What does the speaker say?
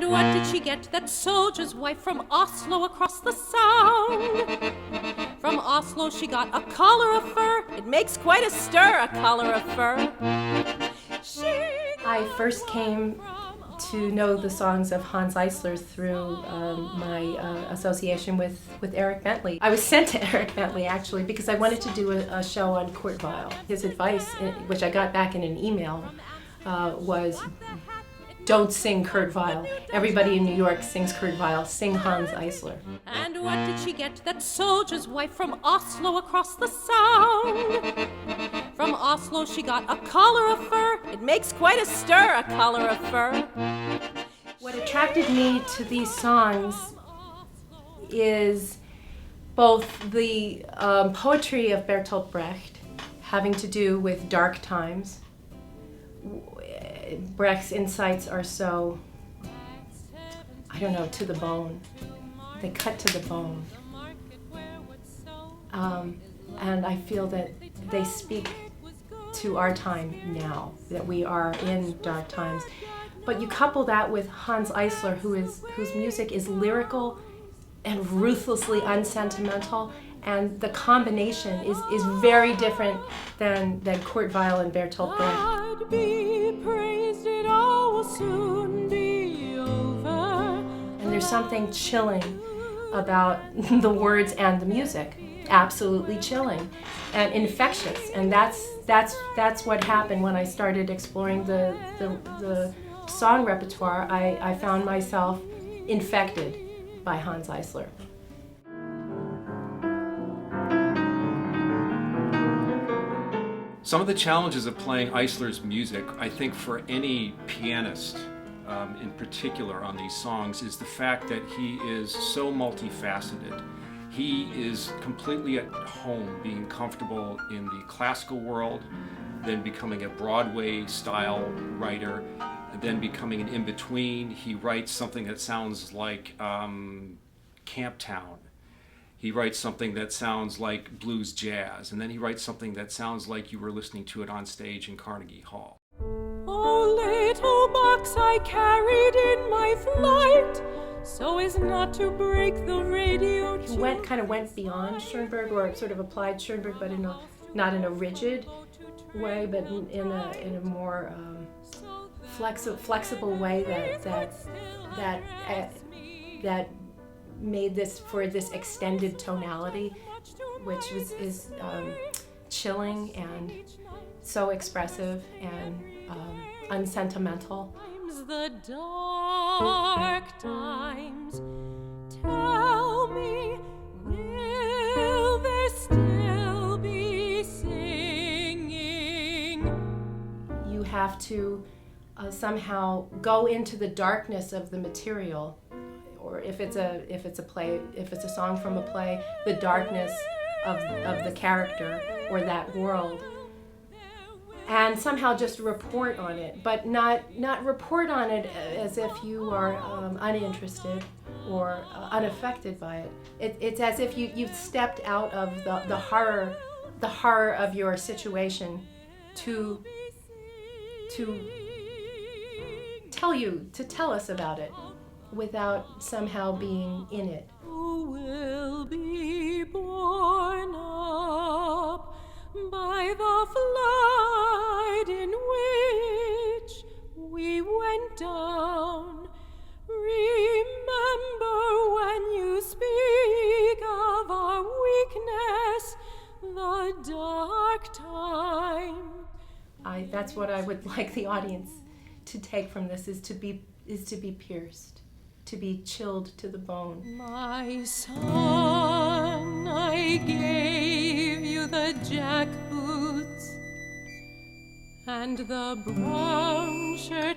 And what did she get, that soldier's wife, from Oslo across the Sound? From Oslo she got a collar of fur. It makes quite a stir, a collar of fur. I first came to know the songs of Hans Eisler through my association with Eric Bentley. I was sent to Eric Bentley, actually, because I wanted to do a show on Kurt Weill. His advice, which I got back in an email, was don't sing Kurt Weill. Everybody in New York sings Kurt Weill. Sing Hans Eisler. And what did she get, that soldier's wife, from Oslo across the Sound? From Oslo she got a collar of fur. It makes quite a stir, a collar of fur. What attracted me to these songs is both the poetry of Bertolt Brecht, having to do with dark times. Brecht's insights are so, I don't know, to the bone. They cut to the bone. And I feel that they speak to our time now, that we are in dark times. But you couple that with Hans Eisler, whose music is lyrical and ruthlessly unsentimental, and the combination is very different than Kurt Weill and Bertolt Brecht. God be praised, it all will soon be over. And there's something chilling about the words and the music, absolutely chilling and infectious. And that's what happened when I started exploring the song repertoire. I found myself infected by Hans Eisler. Some of the challenges of playing Eisler's music, I think for any pianist in particular on these songs, is the fact that he is so multifaceted. He is completely at home, being comfortable in the classical world, then becoming a Broadway style writer, then becoming an in-between. He writes something that sounds like Camp Town. He writes something that sounds like blues jazz, and then he writes something that sounds like you were listening to it on stage in Carnegie Hall. Oh, little box I carried in my flight, so as not to break the radio tune. He kind of went beyond Schoenberg, or sort of applied Schoenberg, but not in a rigid way, but in a more flexible way that made this for this extended tonality, which is chilling and so expressive and unsentimental. The dark times, tell me, will there still be singing? You have to somehow go into the darkness of the material. Or if it's a song from a play, the darkness of the character or that world, and somehow just report on it, but not report on it as if you are uninterested or unaffected by it. It's as if you've stepped out of the horror of your situation to tell us about it, without somehow being in it. Who will be borne up by the flood in which we went down? Remember when you speak of our weakness, the dark time. That's what I would like the audience to take from this, is to be pierced, to be chilled to the bone. My son, I gave you the jack boots and the brown shirt